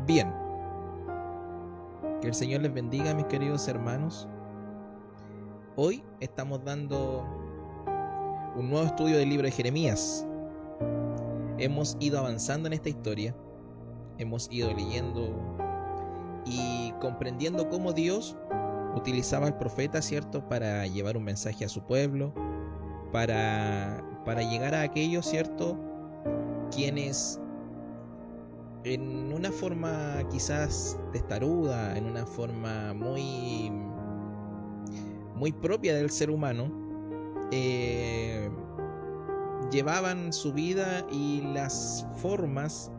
Bien, que el Señor les bendiga, mis queridos hermanos. Hoy estamos dando un nuevo estudio del libro de Jeremías. Hemos ido avanzando en esta historia, hemos ido leyendo y comprendiendo cómo Dios utilizaba al profeta, ¿cierto?, para llevar un mensaje a su pueblo, para llegar a aquellos, ¿cierto?, quienes en una forma quizás testaruda, en una forma muy propia del ser humano, llevaban su vida y las formas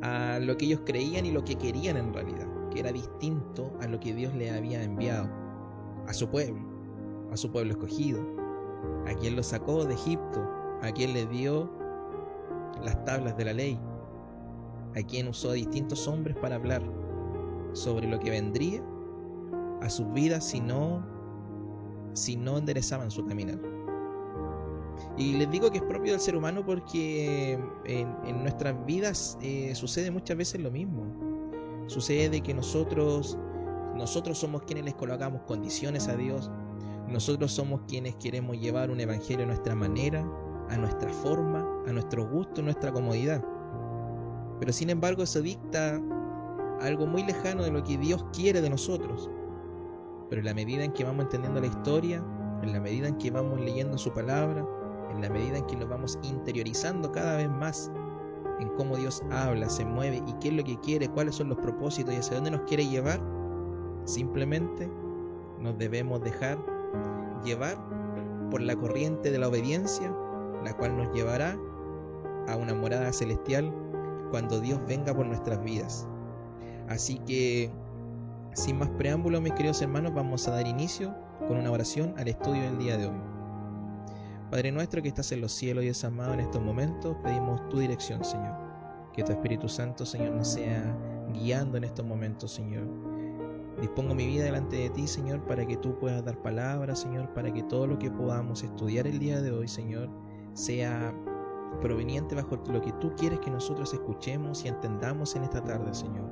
a lo que ellos creían y lo que querían en realidad, que era distinto a lo que Dios le había enviado a su pueblo escogido, a quien lo sacó de Egipto, a quien le dio las tablas de la ley, a quien usó a distintos hombres para hablar sobre lo que vendría a sus vidas si no enderezaban su caminar. Y les digo que es propio del ser humano porque en nuestras vidas sucede muchas veces lo mismo. Sucede de que nosotros somos quienes les colocamos condiciones a Dios. Nosotros somos quienes queremos llevar un evangelio a nuestra manera, a nuestra forma, a nuestro gusto, a nuestra comodidad. Pero sin embargo eso dicta algo muy lejano de lo que Dios quiere de nosotros. Pero en la medida en que vamos entendiendo la historia, en la medida en que vamos leyendo su palabra, en la medida en que nos vamos interiorizando cada vez más en cómo Dios habla, se mueve y qué es lo que quiere, cuáles son los propósitos y hacia dónde nos quiere llevar, simplemente nos debemos dejar llevar por la corriente de la obediencia, la cual nos llevará a una morada celestial cuando Dios venga por nuestras vidas. Así que, sin más preámbulos, mis queridos hermanos, vamos a dar inicio con una oración al estudio del día de hoy. Padre nuestro que estás en los cielos y es amado en estos momentos, pedimos tu dirección, Señor. Que tu Espíritu Santo, Señor, nos sea guiando en estos momentos, Señor. Dispongo mi vida delante de ti, Señor, para que tú puedas dar palabras, Señor, para que todo lo que podamos estudiar el día de hoy, Señor, sea proveniente bajo lo que tú quieres que nosotros escuchemos y entendamos en esta tarde, Señor.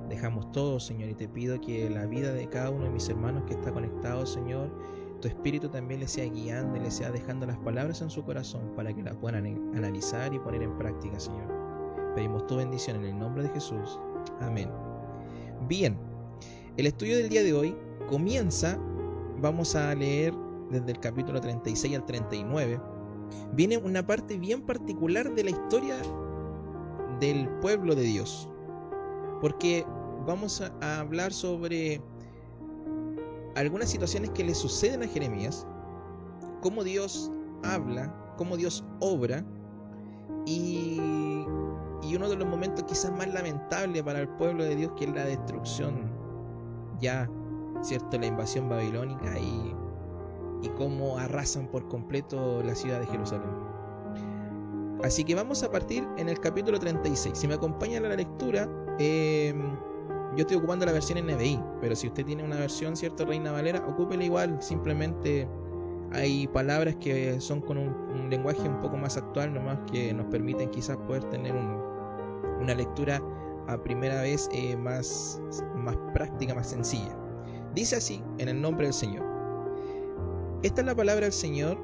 Dejamos todo, Señor, y te pido que la vida de cada uno de mis hermanos que está conectado, Señor, tu Espíritu también le sea guiando y le sea dejando las palabras en su corazón para que las puedan analizar y poner en práctica, Señor. Pedimos tu bendición en el nombre de Jesús. Amén. Bien, el estudio del día de hoy comienza, vamos a leer desde el capítulo 36 al 39. Viene una parte bien particular de la historia del pueblo de Dios, porque vamos a hablar sobre algunas situaciones que le suceden a Jeremías, cómo Dios habla, cómo Dios obra, y uno de los momentos quizás más lamentables para el pueblo de Dios, que es la destrucción, ya, cierto, la invasión babilónica y cómo arrasan por completo la ciudad de Jerusalén. Así que vamos a partir en el capítulo 36. Si me acompañan a la lectura, yo estoy ocupando la versión NBI, pero si usted tiene una versión, cierto, Reina Valera, ocúpela igual. Simplemente hay palabras que son con un lenguaje un poco más actual, nomás, que nos permiten quizás poder tener una lectura a primera vez más práctica, más sencilla. Dice así, en el nombre del Señor. Esta es la palabra del Señor.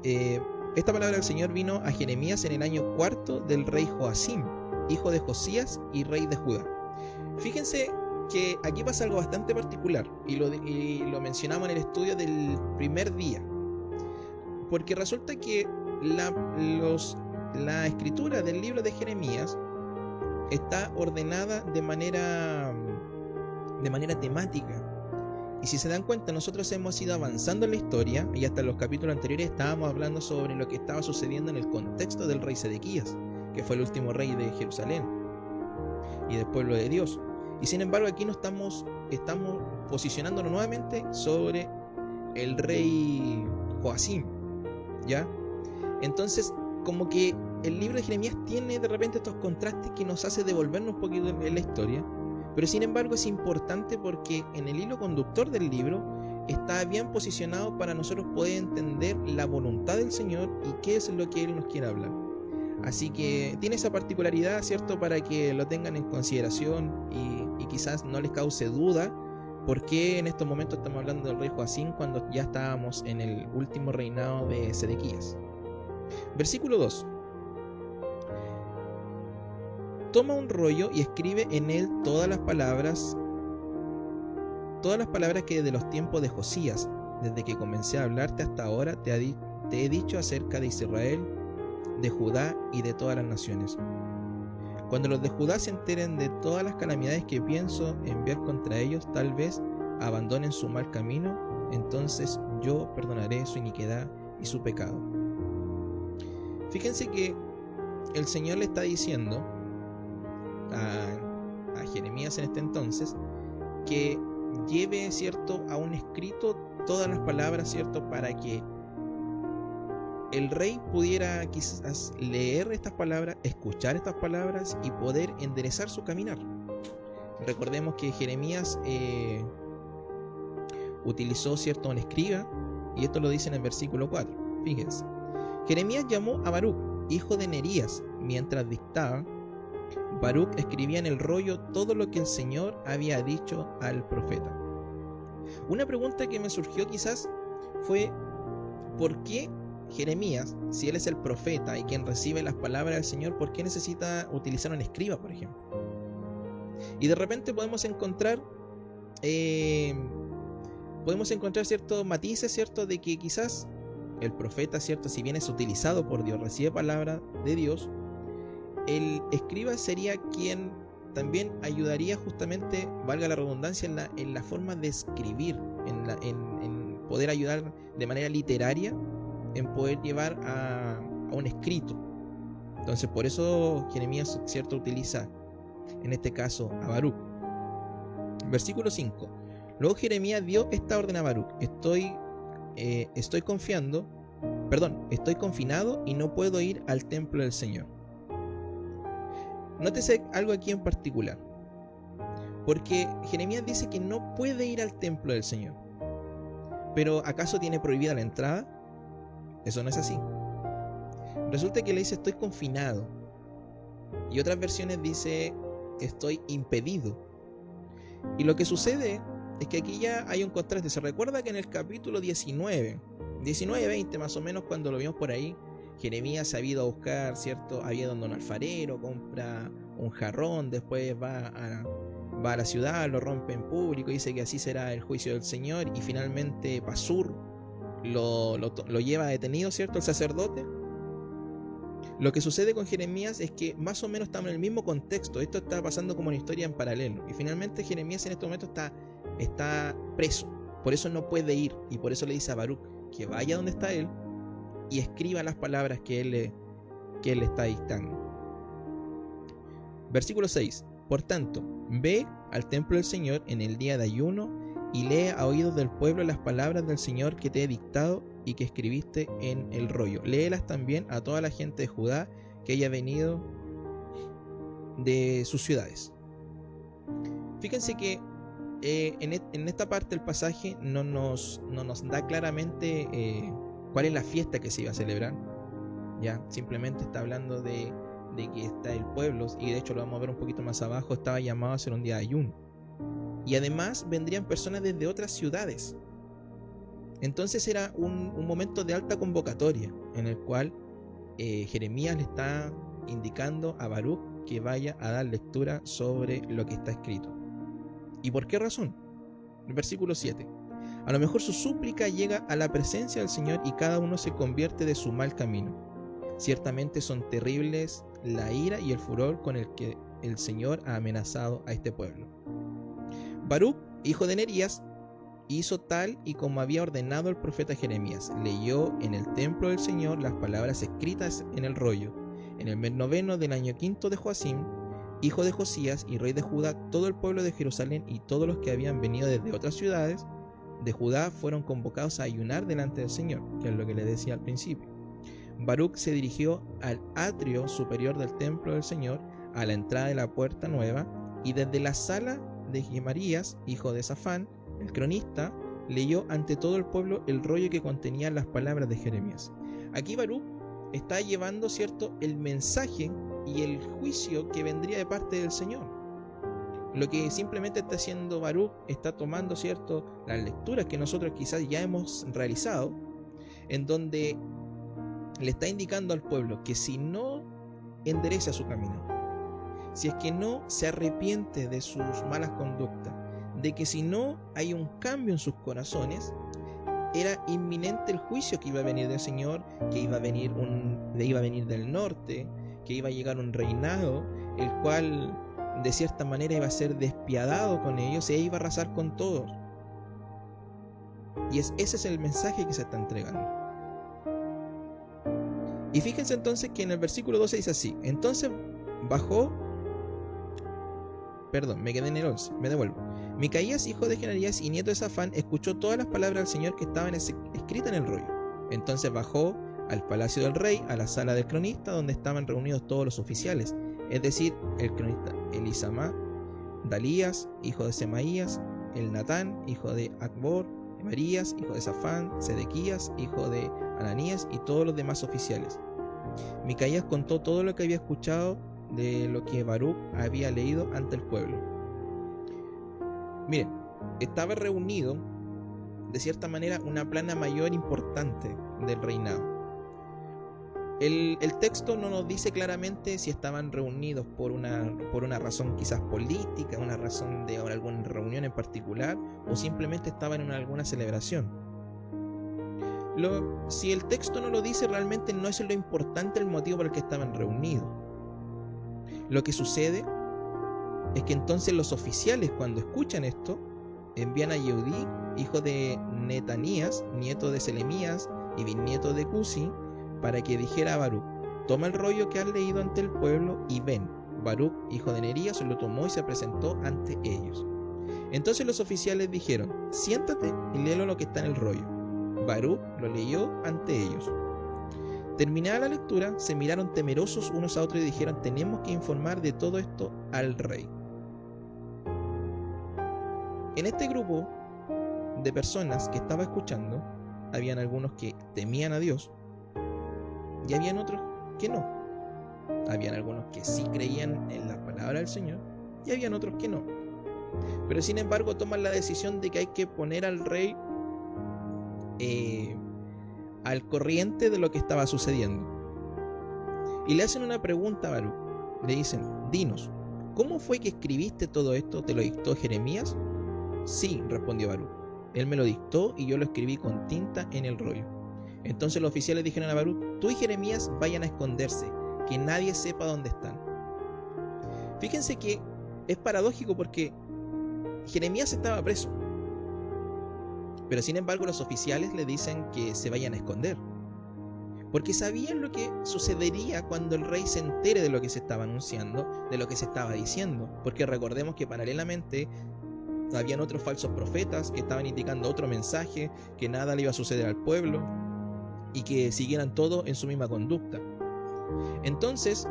Esta palabra del Señor vino a Jeremías en el año 4 del rey Joacim, hijo de Josías y rey de Judá. Fíjense que aquí pasa algo bastante particular y lo mencionamos en el estudio del primer día, porque resulta que la escritura del libro de Jeremías está ordenada de manera temática. Y si se dan cuenta, nosotros hemos ido avanzando en la historia y hasta en los capítulos anteriores estábamos hablando sobre lo que estaba sucediendo en el contexto del rey Sedequías, que fue el último rey de Jerusalén y del pueblo de Dios. Y sin embargo aquí nos estamos posicionándonos nuevamente sobre el rey Joacim, ¿ya? Entonces, como que el libro de Jeremías tiene de repente estos contrastes que nos hace devolvernos un poquito en la historia. Pero sin embargo es importante porque en el hilo conductor del libro está bien posicionado para nosotros poder entender la voluntad del Señor y qué es lo que Él nos quiere hablar. Así que tiene esa particularidad, ¿cierto? Para que lo tengan en consideración y quizás no les cause duda por qué en estos momentos estamos hablando del rey Joacim cuando ya estábamos en el último reinado de Sedequías. Versículo 2. Toma un rollo y escribe en él todas las palabras que desde los tiempos de Josías, desde que comencé a hablarte hasta ahora, te he dicho acerca de Israel, de Judá y de todas las naciones. Cuando los de Judá se enteren de todas las calamidades que pienso enviar contra ellos, tal vez abandonen su mal camino, entonces yo perdonaré su iniquidad y su pecado. Fíjense que el Señor le está diciendo a Jeremías en este entonces que lleve, ¿cierto?, a un escrito todas las palabras, ¿cierto?, para que el rey pudiera quizás leer estas palabras, escuchar estas palabras y poder enderezar su caminar. Recordemos que Jeremías utilizó, ¿cierto?, un escriba, y esto lo dice en el versículo 4. Fíjense. Jeremías llamó a Baruc, hijo de Nerías, mientras dictaba. Baruc escribía en el rollo todo lo que el Señor había dicho al profeta. Una pregunta que me surgió quizás fue: ¿por qué Jeremías, si él es el profeta y quien recibe las palabras del Señor, por qué necesita utilizar un escriba, por ejemplo? Y de repente podemos encontrar ciertos matices, ¿cierto?, de que quizás el profeta, ¿cierto?, si bien es utilizado por Dios, recibe palabra de Dios, el escriba sería quien también ayudaría justamente, valga la redundancia, en la forma de escribir, en poder ayudar de manera literaria, en poder llevar a un escrito. Entonces por eso Jeremías, ¿cierto?, utiliza en este caso a Baruc. Versículo 5. Luego Jeremías dio esta orden a Baruc: estoy confinado y no puedo ir al templo del Señor. Nótese algo aquí en particular, porque Jeremías dice que no puede ir al templo del Señor. Pero ¿acaso tiene prohibida la entrada? Eso no es así. Resulta que le dice estoy confinado, y otras versiones dice estoy impedido. Y lo que sucede es que aquí ya hay un contraste. Se recuerda que en el capítulo 19-20 más o menos, cuando lo vimos por ahí, Jeremías ha ido a buscar, ¿cierto? Ha ido donde un alfarero, compra un jarrón, después va a la ciudad, lo rompe en público, dice que así será el juicio del Señor, y finalmente Pasur lo lleva detenido, ¿cierto?, el sacerdote. Lo que sucede con Jeremías es que más o menos estamos en el mismo contexto. Esto está pasando como una historia en paralelo, y finalmente Jeremías en este momento está preso, por eso no puede ir, y por eso le dice a Baruc que vaya donde está él y escriba las palabras que él le está dictando. Versículo 6. Por tanto, ve al templo del Señor en el día de ayuno y lee a oídos del pueblo las palabras del Señor que te he dictado y que escribiste en el rollo. Léelas también a toda la gente de Judá que haya venido de sus ciudades. Fíjense que en esta parte del pasaje no nos da claramente cuál es la fiesta que se iba a celebrar. Ya, simplemente está hablando de que está el pueblo, y de hecho lo vamos a ver un poquito más abajo, estaba llamado a ser un día de ayuno. Y además vendrían personas desde otras ciudades. Entonces era un momento de alta convocatoria, en el cual Jeremías le está indicando a Baruc que vaya a dar lectura sobre lo que está escrito. ¿Y por qué razón? El versículo 7. A lo mejor su súplica llega a la presencia del Señor y cada uno se convierte de su mal camino. Ciertamente son terribles la ira y el furor con el que el Señor ha amenazado a este pueblo. Baruc, hijo de Nerías, hizo tal y como había ordenado el profeta Jeremías. Leyó en el templo del Señor las palabras escritas en el rollo. En el mes 9 del año 5 de Joacim, hijo de Josías y rey de Judá, todo el pueblo de Jerusalén y todos los que habían venido desde otras ciudades de Judá fueron convocados a ayunar delante del Señor, que es lo que le decía al principio. Baruc se dirigió al atrio superior del templo del Señor, a la entrada de la puerta nueva, y desde la sala de Gemarías, hijo de Safán, el cronista, leyó ante todo el pueblo el rollo que contenía las palabras de Jeremías. Aquí Baruc está llevando, ¿cierto?, el mensaje y el juicio que vendría de parte del Señor. Lo que simplemente está haciendo Baruch, está tomando, ¿cierto?, las lecturas que nosotros quizás ya hemos realizado, en donde le está indicando al pueblo que si no endereza su camino, si es que no se arrepiente de sus malas conductas, de que si no hay un cambio en sus corazones, era inminente el juicio que iba a venir del Señor, que iba a venir del norte, que iba a llegar un reinado, el cual de cierta manera iba a ser despiadado con ellos e iba a arrasar con todos. Y ese es el mensaje que se está entregando. Y fíjense entonces que en el versículo 12 dice así: entonces bajó, me quedé en el 11, me devuelvo. Micaías, hijo de Genarías y nieto de Safán, escuchó todas las palabras del Señor que estaban escritas en el rollo. Entonces bajó al palacio del rey, a la sala del cronista, donde estaban reunidos todos los oficiales, es decir, el cronista Elisama, Dalías, hijo de Semaías, el Natán, hijo de Acbor, Marías, hijo de Safán, Sedequías, hijo de Ananías, y todos los demás oficiales. Micaías contó todo lo que había escuchado de lo que Baruch había leído ante el pueblo. Miren, estaba reunido de cierta manera una plana mayor importante del reinado. El texto no nos dice claramente si estaban reunidos por una razón quizás política, una razón de alguna reunión en particular, o simplemente estaban en alguna celebración. Si el texto no lo dice, realmente no es lo importante el motivo por el que estaban reunidos. Lo que sucede es que entonces los oficiales, cuando escuchan esto, envían a Yehudí, hijo de Netanías, nieto de Selemías y bisnieto de Cusi, para que dijera a Baruch: toma el rollo que has leído ante el pueblo y ven. Baruch, hijo de Nerías, lo tomó y se presentó ante ellos. Entonces los oficiales dijeron: siéntate y léelo lo que está en el rollo. Baruch lo leyó ante ellos. Terminada la lectura, se miraron temerosos unos a otros y dijeron: tenemos que informar de todo esto al rey. En este grupo de personas que estaba escuchando, habían algunos que temían a Dios y habían otros que no. Habían algunos que sí creían en la palabra del Señor y habían otros que no. Pero sin embargo toman la decisión de que hay que poner al rey al corriente de lo que estaba sucediendo. Y le hacen una pregunta a Baruch. Le dicen: dinos, ¿cómo fue que escribiste todo esto? ¿Te lo dictó Jeremías? Sí, respondió Baruch. Él me lo dictó y yo lo escribí con tinta en el rollo. Entonces los oficiales dijeron a Baruch: tú y Jeremías vayan a esconderse, que nadie sepa dónde están. Fíjense que es paradójico porque Jeremías estaba preso, pero sin embargo los oficiales le dicen que se vayan a esconder, porque sabían lo que sucedería cuando el rey se entere de lo que se estaba anunciando, de lo que se estaba diciendo. Porque recordemos que paralelamente habían otros falsos profetas que estaban indicando otro mensaje, que nada le iba a suceder al pueblo y que siguieran todo en su misma conducta. Entonces,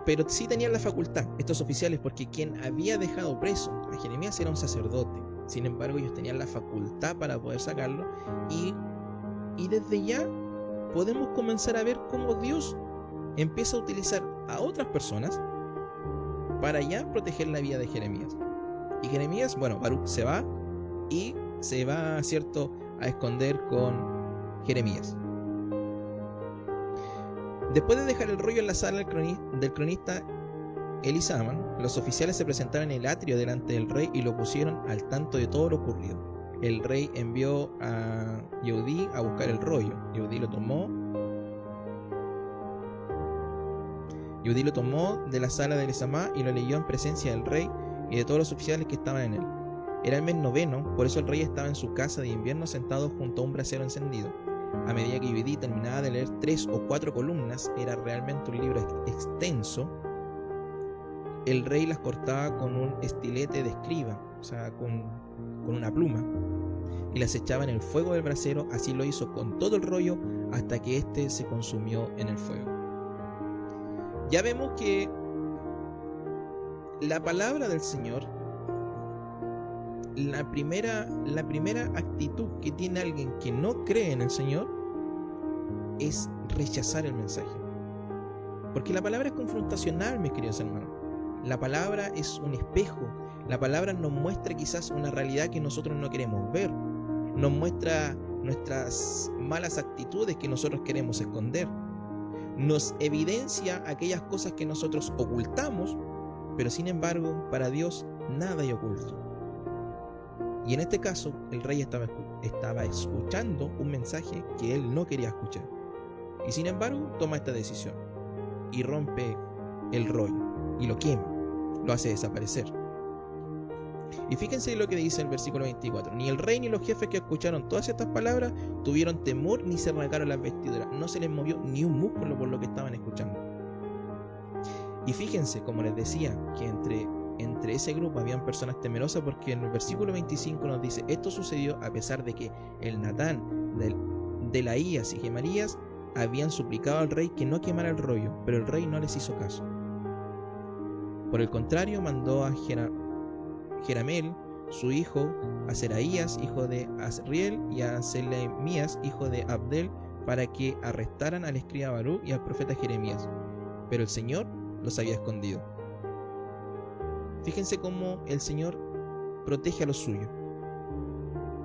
pero sí tenían la facultad estos oficiales, porque quien había dejado preso a Jeremías era un sacerdote. Sin embargo, ellos tenían la facultad para poder sacarlo, y desde ya podemos comenzar a ver cómo Dios empieza a utilizar a otras personas para ya proteger la vida de Jeremías. Y Jeremías, Baruch se va y se va, ¿cierto?, a esconder con Jeremías. Después de dejar el rollo en la sala del cronista Elisama, los oficiales se presentaron en el atrio delante del rey y lo pusieron al tanto de todo lo ocurrido. El rey envió a Yehudí a buscar el rollo. Yehudí lo tomó de la sala de Elisama y lo leyó en presencia del rey y de todos los oficiales que estaban en él. Era el mes noveno, por eso el rey estaba en su casa de invierno sentado junto a un brasero encendido. A medida que Yehudí terminaba de leer 3 o 4 columnas, era realmente un libro extenso, el rey las cortaba con un estilete de escriba, o sea, con una pluma, y las echaba en el fuego del brasero. Así lo hizo con todo el rollo hasta que éste se consumió en el fuego. Ya vemos que la palabra del Señor, la primera actitud que tiene alguien que no cree en el Señor, es rechazar el mensaje. Porque la palabra es confrontacional, mis queridos hermanos. La palabra es un espejo. La palabra nos muestra quizás una realidad que nosotros no queremos ver. Nos muestra nuestras malas actitudes que nosotros queremos esconder. Nos evidencia aquellas cosas que nosotros ocultamos, pero sin embargo, para Dios nada hay oculto. Y en este caso, el rey estaba escuchando un mensaje que él no quería escuchar. Y sin embargo, toma esta decisión y rompe el rollo y lo quema, lo hace desaparecer. Y fíjense lo que dice el versículo 24: ni el rey ni los jefes que escucharon todas estas palabras tuvieron temor ni se rasgaron las vestiduras, no se les movió ni un músculo por lo que estaban escuchando. Y fíjense, como les decía, que entre ese grupo habían personas temerosas, porque en el versículo 25 nos dice: esto sucedió a pesar de que el Natán, Delaías y Gemarías habían suplicado al rey que no quemara el rollo, pero el rey no les hizo caso. Por el contrario, mandó a Jerameel, su hijo, a Seraías, hijo de Azriel, y a Selemías, hijo de Abdel, para que arrestaran al escriba Baruc y al profeta Jeremías, pero el Señor los había escondido. Fíjense cómo el Señor protege a los suyos.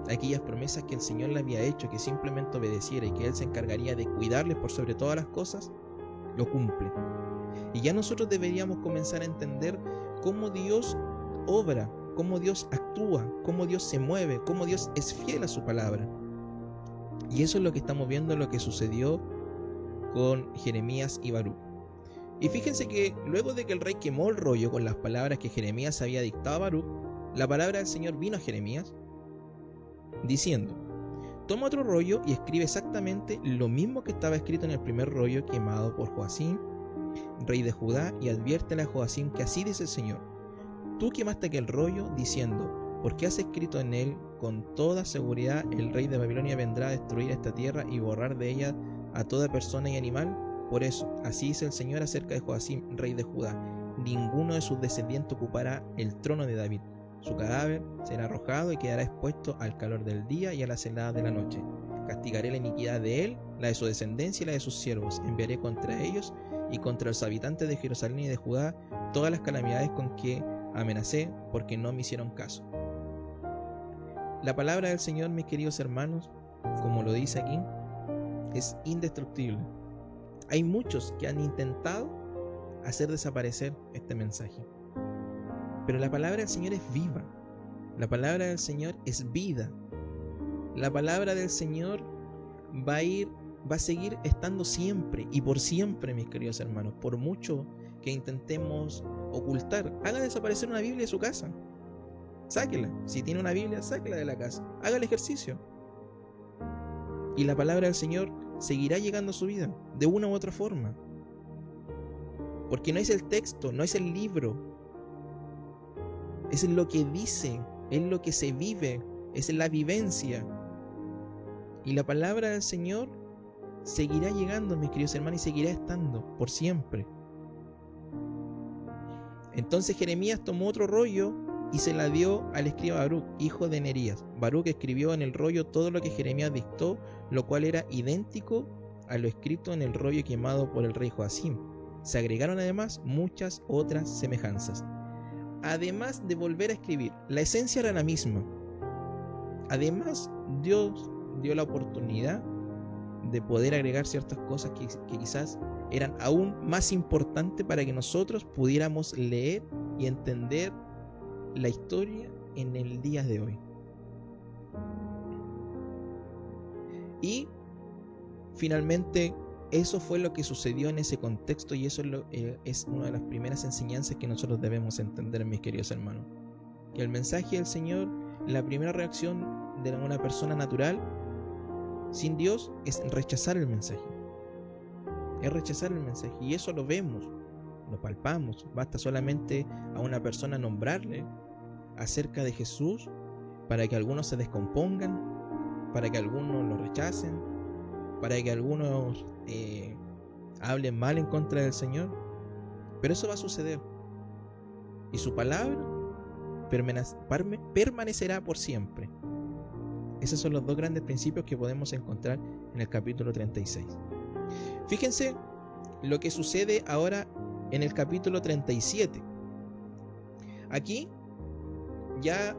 Aquellas promesas que el Señor le había hecho, que simplemente obedeciera y que Él se encargaría de cuidarles por sobre todas las cosas, lo cumple. Y ya nosotros deberíamos comenzar a entender cómo Dios obra, cómo Dios actúa, cómo Dios se mueve, cómo Dios es fiel a su palabra. Y eso es lo que estamos viendo, lo que sucedió con Jeremías y Baruc. Y fíjense que luego de que el rey quemó el rollo con las palabras que Jeremías había dictado a Baruc, la palabra del Señor vino a Jeremías diciendo: toma otro rollo y escribe exactamente lo mismo que estaba escrito en el primer rollo quemado por Joacim, rey de Judá, y adviértele a Joacim que así dice el Señor: tú quemaste aquel rollo diciendo: ¿por qué has escrito en él? Con toda seguridad el rey de Babilonia vendrá a destruir esta tierra y borrar de ella a toda persona y animal. Por eso, así dice el Señor acerca de Joacim, rey de Judá: ninguno de sus descendientes ocupará el trono de David. Su cadáver será arrojado y quedará expuesto al calor del día y a las heladas de la noche. Castigaré la iniquidad de él, la de su descendencia y la de sus siervos. Enviaré contra ellos y contra los habitantes de Jerusalén y de Judá todas las calamidades con que amenacé, porque no me hicieron caso. La palabra del Señor, mis queridos hermanos, como lo dice aquí, es indestructible. Hay muchos que han intentado hacer desaparecer este mensaje, pero la palabra del Señor es viva. La palabra del Señor es vida. La palabra del Señor va a seguir estando siempre y por siempre, mis queridos hermanos. Por mucho que intentemos ocultar, haga desaparecer una Biblia de su casa, sáquela. Si tiene una Biblia, sáquela de la casa, haga el ejercicio, y la palabra del Señor seguirá llegando a su vida de una u otra forma, porque no es el texto, no es el libro, es lo que dice, es lo que se vive, es la vivencia. Y la palabra del Señor seguirá llegando, mis queridos hermanos, y seguirá estando por siempre. Entonces Jeremías tomó otro rollo y se la dio al escriba Baruc, hijo de Nerías. Baruc escribió en el rollo todo lo que Jeremías dictó, lo cual era idéntico a lo escrito en el rollo quemado por el rey Joacim. Se agregaron además muchas otras semejanzas. Además de volver a escribir, la esencia era la misma. Además, Dios dio la oportunidad de poder agregar ciertas cosas que quizás eran aún más importantes para que nosotros pudiéramos leer y entender la historia en el día de hoy. Y finalmente eso fue lo que sucedió en ese contexto, y eso es una de las primeras enseñanzas que nosotros debemos entender, mis queridos hermanos. Que el mensaje del Señor, la primera reacción de una persona natural sin Dios es rechazar el mensaje. Es rechazar el mensaje, y eso lo vemos, lo palpamos. Basta solamente a una persona nombrarle acerca de Jesús para que algunos se descompongan, para que algunos lo rechacen, para que algunos hablen mal en contra del Señor. Pero eso va a suceder, y su palabra permanecerá por siempre. Esos son los dos grandes principios que podemos encontrar en el capítulo 36. Fíjense lo que sucede ahora en el capítulo 37. Aquí ya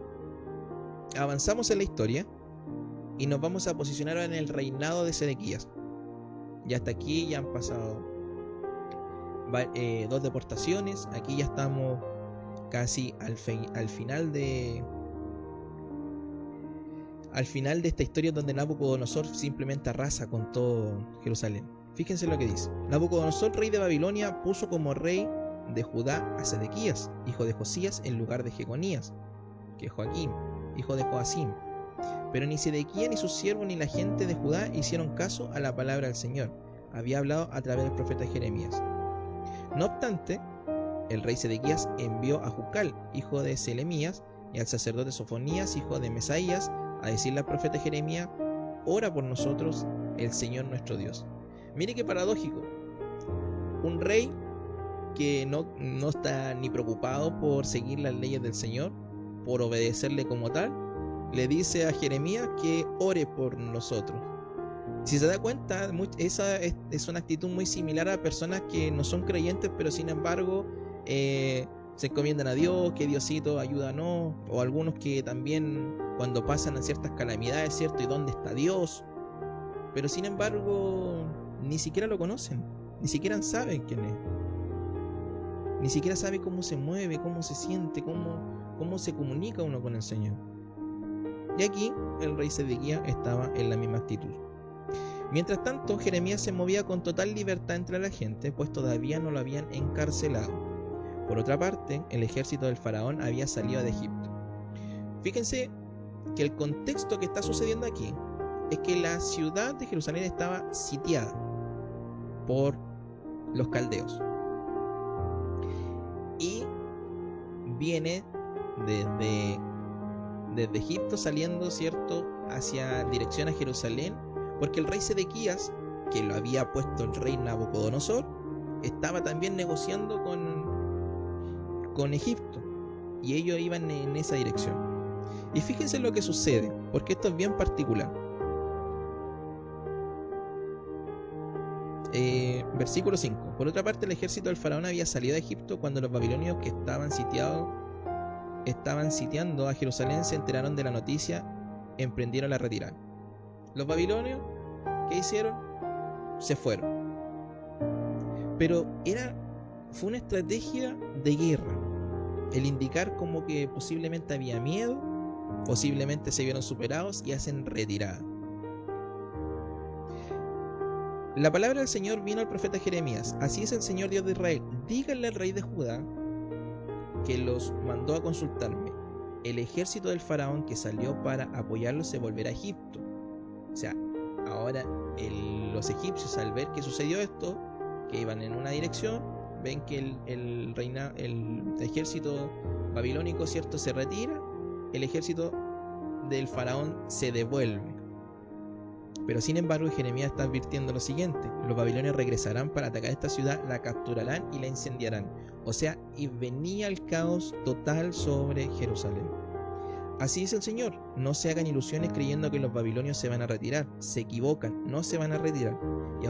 avanzamos en la historia y nos vamos a posicionar en el reinado de Sedequías. Ya hasta aquí ya han pasado 2 deportaciones. Aquí ya estamos casi al final de esta historia, donde Nabucodonosor simplemente arrasa con todo Jerusalén. Fíjense lo que dice: Nabucodonosor, rey de Babilonia, puso como rey de Judá a Sedequías, hijo de Josías, en lugar de Jeconías, que es Joaquín, hijo de Joacim. Pero ni Sedequías, ni sus siervos, ni la gente de Judá hicieron caso a la palabra del Señor. Había hablado a través del profeta Jeremías. No obstante, el rey Sedequías envió a Jucal, hijo de Selemías, y al sacerdote Sofonías, hijo de Mesaías, a decirle al profeta Jeremías: ora por nosotros el Señor nuestro Dios. Mire qué paradójico. Un rey que no está ni preocupado por seguir las leyes del Señor, por obedecerle como tal, le dice a Jeremías que ore por nosotros. Si se da cuenta, esa es una actitud muy similar a personas que no son creyentes, pero sin embargo se encomiendan a Dios, que Diosito ayúdanos, o algunos que también cuando pasan a ciertas calamidades, ¿cierto? ¿Y dónde está Dios? Pero sin embargo ni siquiera lo conocen, ni siquiera saben quién es, ni siquiera saben cómo se mueve, cómo se siente, cómo se comunica uno con el Señor. Y aquí el rey Sedequías estaba en la misma actitud. Mientras tanto, Jeremías se movía con total libertad entre la gente, pues todavía no lo habían encarcelado. Por otra parte, el ejército del faraón había salido de Egipto. Fíjense que el contexto que está sucediendo aquí es que la ciudad de Jerusalén estaba sitiada por los caldeos. Y viene desde Egipto saliendo, ¿cierto?, hacia dirección a Jerusalén, porque el rey Sedequías, que lo había puesto el rey Nabucodonosor, estaba también negociando con Egipto, y ellos iban en esa dirección. Y fíjense lo que sucede, porque esto es bien particular. Versículo 5. Por otra parte, el ejército del faraón había salido de Egipto cuando los babilonios que estaban sitiando a Jerusalén se enteraron de la noticia, emprendieron la retirada. Los babilonios, ¿qué hicieron? Se fueron. Pero fue una estrategia de guerra, el indicar como que posiblemente había miedo, posiblemente se vieron superados y hacen retirada. La palabra del Señor vino al profeta Jeremías: así es el Señor Dios de Israel, díganle al rey de Judá que los mandó a consultarme: el ejército del faraón que salió para apoyarlo se volverá a Egipto. O sea, ahora los egipcios, al ver que sucedió esto, que iban en una dirección, ven que el ejército babilónico, ¿cierto?, se retira, el ejército del faraón se devuelve. Pero sin embargo, Jeremías está advirtiendo lo siguiente: los babilonios regresarán para atacar esta ciudad, la capturarán y la incendiarán. O sea, y venía el caos total sobre Jerusalén. Así dice el Señor: no se hagan ilusiones creyendo que los babilonios se van a retirar. Se equivocan, no se van a retirar. Y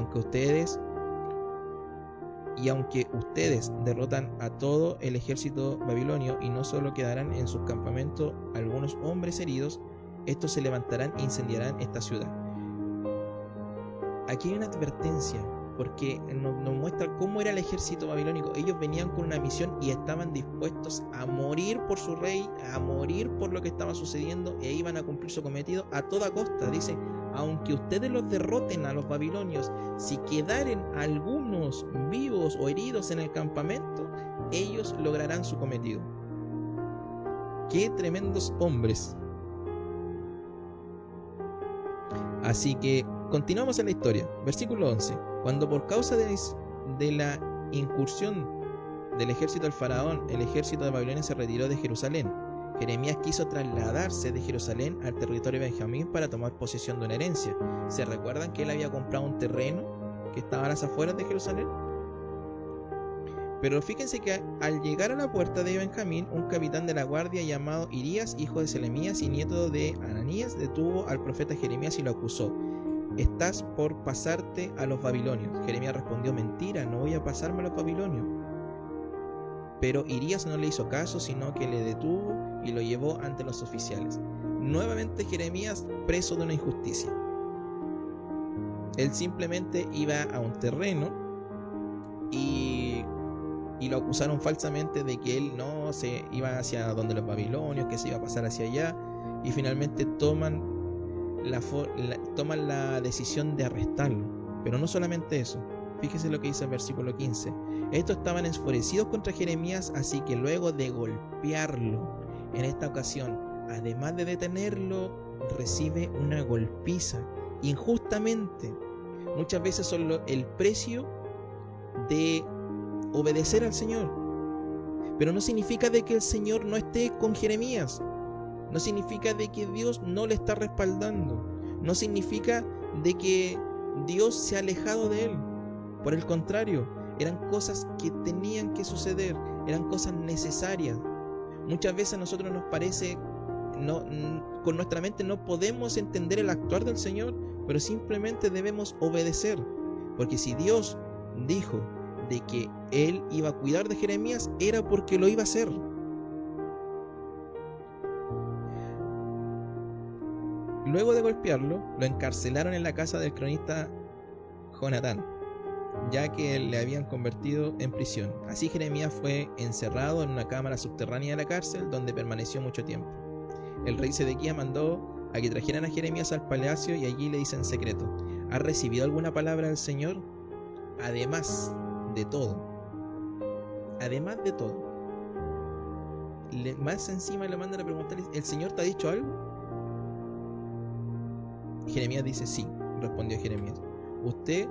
aunque ustedes derrotan a todo el ejército babilonio y no solo quedarán en sus campamentos algunos hombres heridos, estos se levantarán e incendiarán esta ciudad. Aquí hay una advertencia, porque nos muestra cómo era el ejército babilónico. Ellos venían con una misión y estaban dispuestos a morir por su rey, a morir por lo que estaba sucediendo, e iban a cumplir su cometido a toda costa. Dice: aunque ustedes los derroten a los babilonios, si quedaren algunos vivos o heridos en el campamento, ellos lograrán su cometido. ¡Qué tremendos hombres! Así que continuamos en la historia. Versículo 11. Cuando por causa de la incursión del ejército del faraón, el ejército de Babilonia se retiró de Jerusalén, Jeremías quiso trasladarse de Jerusalén al territorio de Benjamín para tomar posesión de una herencia. ¿Se recuerdan que él había comprado un terreno que estaba a las afueras de Jerusalén? Pero fíjense que al llegar a la puerta de Benjamín, un capitán de la guardia llamado Irías, hijo de Selemías y nieto de Ananías, detuvo al profeta Jeremías y lo acusó. Estás por pasarte a los babilonios. Jeremías respondió, mentira, no voy a pasarme a los babilonios. Pero Irías no le hizo caso, sino que le detuvo y lo llevó ante los oficiales. Nuevamente Jeremías preso de una injusticia. Él simplemente iba a un terreno y lo acusaron falsamente de que él no se iba hacia donde los babilonios, que se iba a pasar hacia allá, y finalmente toman la decisión de arrestarlo. Pero no solamente eso, fíjese lo que dice el versículo 15. Estos estaban enfurecidos contra Jeremías, así que luego de golpearlo, en esta ocasión, además de detenerlo, recibe una golpiza injustamente. Muchas veces son el precio de obedecer al Señor. Pero no significa de que el Señor no esté con Jeremías. No significa de que Dios no le está respaldando. No significa de que Dios se ha alejado de él. Por el contrario, eran cosas que tenían que suceder, eran cosas necesarias. Muchas veces a nosotros nos parece, con nuestra mente no podemos entender el actuar del Señor, pero simplemente debemos obedecer. Porque si Dios dijo de que Él iba a cuidar de Jeremías, era porque lo iba a hacer. Luego de golpearlo, lo encarcelaron en la casa del cronista Jonatán, ya que le habían convertido en prisión. Así Jeremías fue encerrado en una cámara subterránea de la cárcel, donde permaneció mucho tiempo. El rey Sedequías mandó a que trajeran a Jeremías al palacio y allí le dice en secreto: ¿has recibido alguna palabra del Señor? Además de todo, más encima le mandan a preguntarle: ¿el Señor te ha dicho algo? Jeremías dice: sí, respondió Jeremías, usted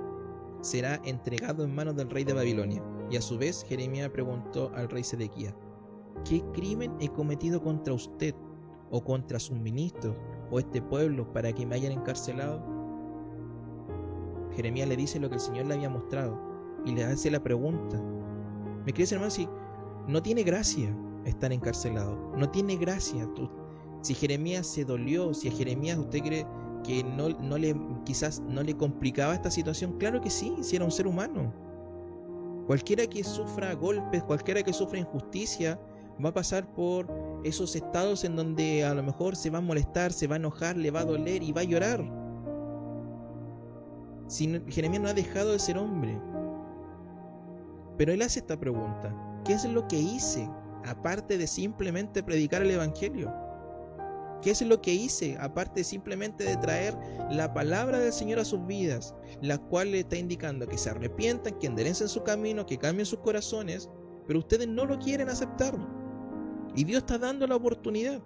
será entregado en manos del rey de Babilonia. Y a su vez Jeremías preguntó al rey Sedequías: ¿qué crimen he cometido contra usted, o contra sus ministros, o este pueblo, para que me hayan encarcelado? Jeremías le dice lo que el Señor le había mostrado y le hace la pregunta. ¿Me crees, hermano? Si no tiene gracia estar encarcelado, no tiene gracia. Si Jeremías se dolió, si a Jeremías usted cree que quizás no le complicaba esta situación, claro que sí, si era un ser humano. Cualquiera que sufra golpes, cualquiera que sufra injusticia, va a pasar por esos estados en donde a lo mejor se va a molestar, se va a enojar, le va a doler y va a llorar. Jeremías no ha dejado de ser hombre. Pero él hace esta pregunta: ¿qué es lo que hice aparte de simplemente predicar el evangelio? ¿Qué es lo que hice aparte simplemente de traer la palabra del Señor a sus vidas, la cual le está indicando que se arrepientan, que enderecen su camino, que cambien sus corazones? Pero ustedes no lo quieren aceptar, y Dios está dando la oportunidad.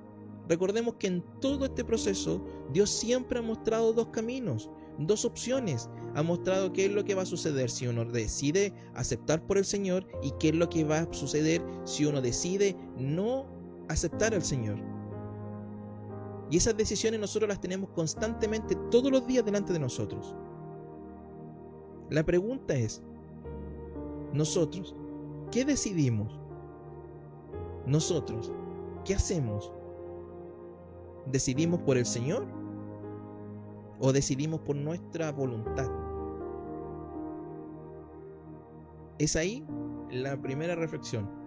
Recordemos que en todo este proceso Dios siempre ha mostrado dos caminos, dos opciones. Ha mostrado qué es lo que va a suceder si uno decide aceptar por el Señor, y qué es lo que va a suceder si uno decide no aceptar al Señor. Y esas decisiones nosotros las tenemos constantemente, todos los días delante de nosotros. La pregunta es: nosotros, ¿qué decidimos? Nosotros, ¿qué hacemos? ¿Decidimos por el Señor o decidimos por nuestra voluntad? Es ahí la primera reflexión.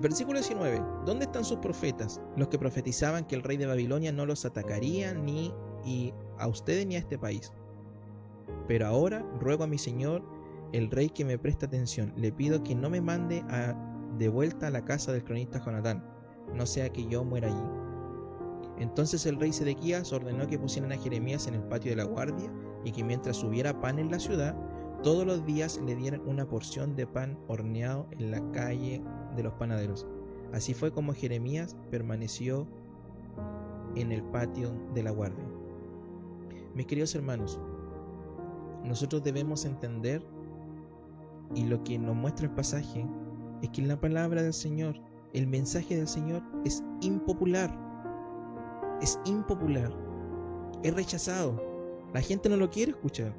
Versículo 19. ¿Dónde están sus profetas, los que profetizaban que el rey de Babilonia no los atacaría ni a ustedes ni a este país? Pero ahora ruego a mi señor el rey que me preste atención. Le pido que no me mande de vuelta a la casa del cronista Jonatán, no sea que yo muera allí. Entonces el rey Sedequías ordenó que pusieran a Jeremías en el patio de la guardia, y que mientras hubiera pan en la ciudad, todos los días le dieran una porción de pan horneado en la calle de los panaderos. Así fue como Jeremías permaneció en el patio de la guardia. Mis queridos hermanos, nosotros debemos entender, y lo que nos muestra el pasaje, es que la palabra del Señor, el mensaje del Señor es impopular, es rechazado. La gente no lo quiere escuchar.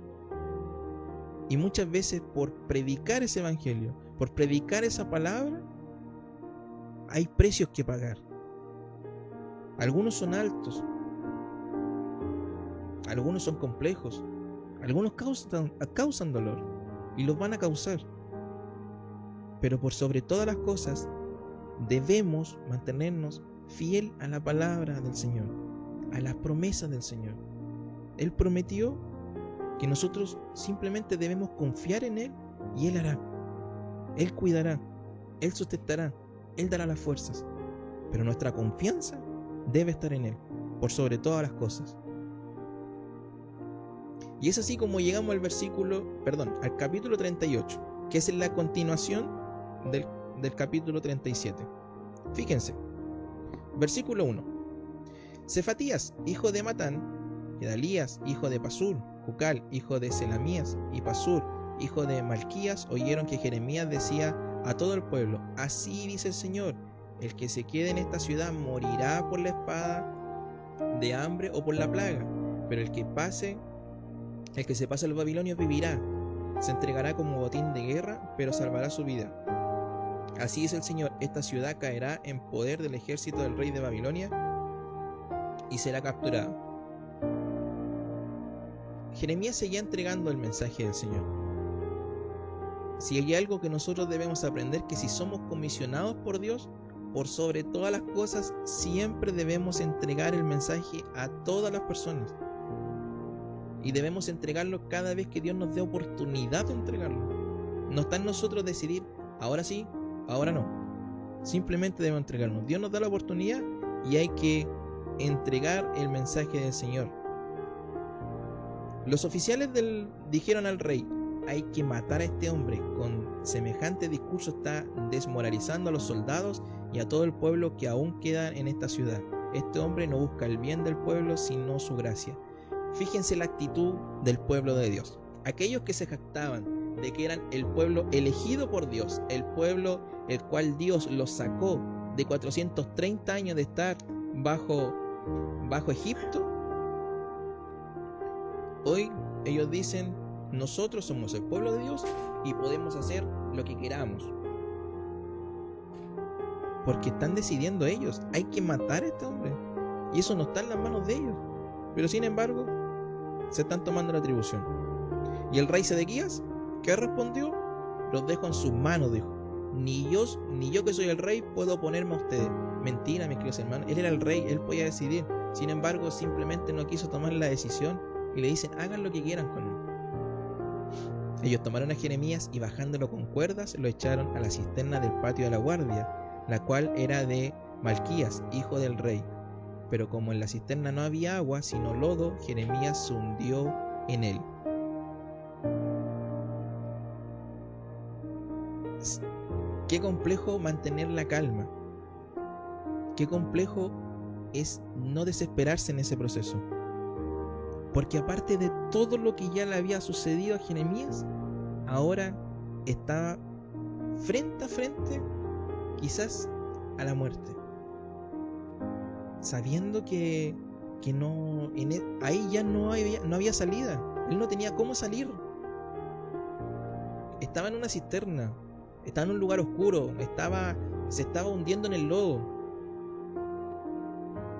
Y muchas veces por predicar ese evangelio, por predicar esa palabra, hay precios que pagar. Algunos son altos, algunos son complejos, algunos causan dolor y los van a causar. Pero por sobre todas las cosas, debemos mantenernos fiel a la palabra del Señor, a las promesas del Señor. Él prometió que nosotros simplemente debemos confiar en Él y Él hará. Él cuidará, Él sustentará, Él dará las fuerzas. Pero nuestra confianza debe estar en Él, por sobre todas las cosas. Y es así como llegamos al capítulo 38, que es la continuación del capítulo 37. Fíjense, versículo 1. Cefatías, hijo de Matán, Gedalías, hijo de Pasur, Jucal, hijo de Selamías, y Pasur, hijo de Malquías, oyeron que Jeremías decía a todo el pueblo: así dice el Señor, el que se quede en esta ciudad morirá por la espada, de hambre o por la plaga, pero el que se pase a los babilonios vivirá, se entregará como botín de guerra, pero salvará su vida. Así dice el Señor, esta ciudad caerá en poder del ejército del rey de Babilonia y será capturada. Jeremías seguía entregando el mensaje del Señor. Si hay algo que nosotros debemos aprender, que si somos comisionados por Dios, por sobre todas las cosas, siempre debemos entregar el mensaje a todas las personas. Y debemos entregarlo cada vez que Dios nos dé oportunidad de entregarlo. No está en nosotros decidir, ahora sí, ahora no. Simplemente debemos entregarnos. Dios nos da la oportunidad y hay que entregar el mensaje del Señor. Los oficiales dijeron al rey: hay que matar a este hombre. Con semejante discurso está desmoralizando a los soldados y a todo el pueblo que aún queda en esta ciudad. Este hombre no busca el bien del pueblo, sino su gracia. Fíjense la actitud del pueblo de Dios. Aquellos que se jactaban de que eran el pueblo elegido por Dios, el pueblo el cual Dios los sacó de 430 años de estar bajo Egipto, hoy ellos dicen: nosotros somos el pueblo de Dios y podemos hacer lo que queramos. Porque están decidiendo ellos, hay que matar a este hombre. Y eso no está en las manos de ellos. Pero sin embargo, se están tomando la atribución. Y el rey Sedequías, ¿qué respondió? Los dejo en sus manos, dijo. Ni yo que soy el rey puedo oponerme a ustedes. Mentira, mis queridos hermanos. Él era el rey, él podía decidir. Sin embargo, simplemente no quiso tomar la decisión y le dicen: hagan lo que quieran con él. Ellos tomaron a Jeremías y, bajándolo con cuerdas, lo echaron a la cisterna del patio de la guardia, la cual era de Malquías, hijo del rey. Pero como en la cisterna no había agua, sino lodo, Jeremías se hundió en él. Qué complejo mantener la calma. Qué complejo es no desesperarse en ese proceso. Porque aparte de todo lo que ya le había sucedido a Jeremías, ahora estaba frente a frente, quizás, a la muerte. Sabiendo que no, ahí ya no había salida. Él no tenía cómo salir. Estaba en una cisterna, estaba en un lugar oscuro, se estaba hundiendo en el lodo.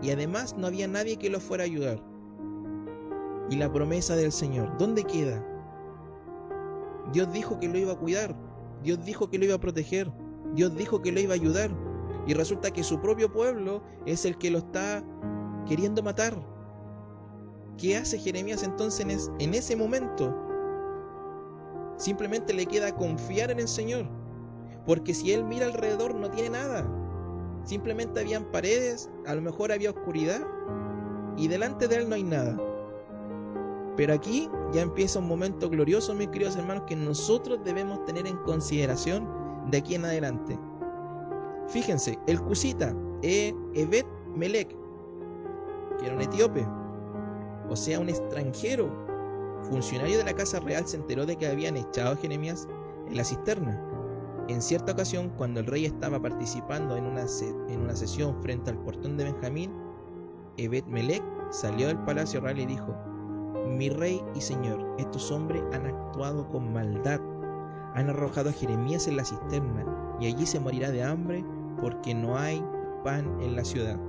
Y además no había nadie que lo fuera a ayudar. Y la promesa del Señor, ¿dónde queda? Dios dijo que lo iba a cuidar, Dios dijo que lo iba a proteger, Dios dijo que lo iba a ayudar. Y resulta que su propio pueblo es el que lo está queriendo matar. ¿Qué hace Jeremías entonces en ese momento? Simplemente le queda confiar en el Señor. Porque si él mira alrededor no tiene nada. Simplemente habían paredes, a lo mejor había oscuridad, y delante de él no hay nada. Pero aquí ya empieza un momento glorioso, mis queridos hermanos, que nosotros debemos tener en consideración de aquí en adelante. Fíjense, el cusita, Evet Melech, que era un etíope, o sea, un extranjero, funcionario de la casa real, se enteró de que habían echado a Jeremías en la cisterna. En cierta ocasión, cuando el rey estaba participando en una sesión frente al portón de Benjamín, Evet Melech salió del palacio real y dijo: mi rey y señor, estos hombres han actuado con maldad. Han arrojado a Jeremías en la cisterna, y allí se morirá de hambre, porque no hay pan en la ciudad.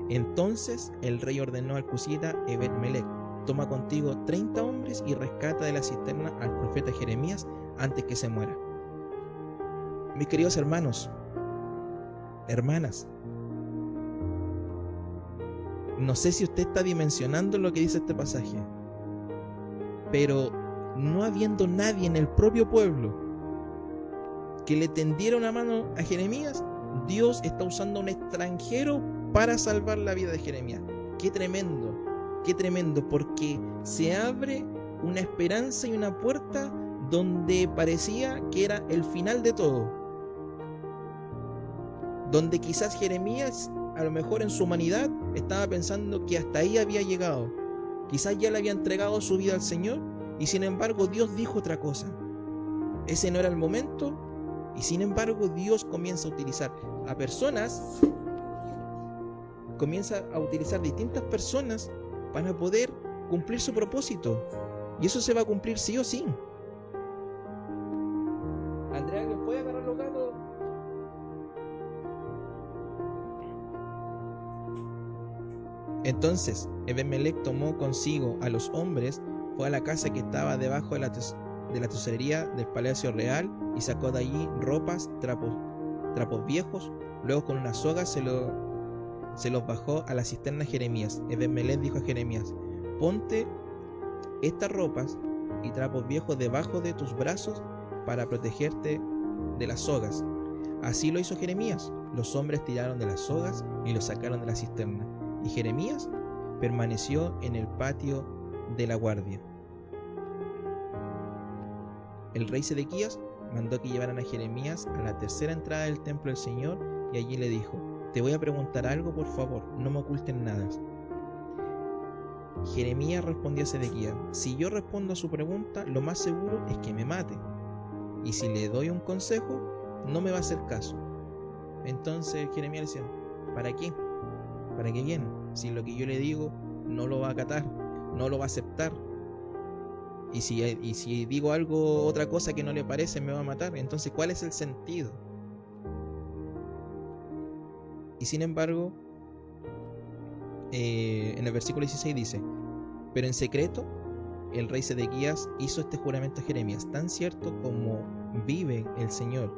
Entonces el rey ordenó al cusita Ebed-Melech: toma contigo 30 hombres y rescata de la cisterna al profeta Jeremías antes que se muera. Mis queridos hermanos, hermanas, no sé si usted está dimensionando lo que dice este pasaje, pero no habiendo nadie en el propio pueblo que le tendiera una mano a Jeremías, Dios está usando a un extranjero para salvar la vida de Jeremías. Qué tremendo, porque se abre una esperanza y una puerta donde parecía que era el final de todo, donde quizás Jeremías, a lo mejor en su humanidad, estaba pensando que hasta ahí había llegado, quizás ya le había entregado su vida al Señor, y sin embargo Dios dijo otra cosa. Ese no era el momento, y sin embargo Dios comienza a utilizar a personas, comienza a utilizar distintas personas para poder cumplir su propósito, y eso se va a cumplir sí o sí. Andrea, ¿le puede agarrar los gatos? Entonces Ebed-Melech tomó consigo a los hombres, fue a la casa que estaba debajo de la tesorería del palacio real, y sacó de allí ropas, trapos viejos. Luego con una soga se los bajó a la cisterna de Jeremías. Ebed-Melech dijo a Jeremías: ponte estas ropas y trapos viejos debajo de tus brazos para protegerte de las sogas. Así lo hizo Jeremías. Los hombres tiraron de las sogas y lo sacaron de la cisterna, y Jeremías permaneció en el patio de la guardia. El rey Sedequías mandó que llevaran a Jeremías a la tercera entrada del templo del Señor, y allí le dijo: te voy a preguntar algo, por favor, no me oculten nada. Jeremías respondió a Sedequías: si yo respondo a su pregunta, lo más seguro es que me mate, y si le doy un consejo, no me va a hacer caso. Entonces Jeremías le decía: ¿para qué? ¿Para qué viene? Si lo que yo le digo no lo va a acatar, no lo va a aceptar, y si digo algo, otra cosa que no le parece, me va a matar. Entonces, ¿cuál es el sentido? Y sin embargo, en el versículo 16 dice: pero en secreto el rey Sedequías hizo este juramento a Jeremías: tan cierto como vive el Señor,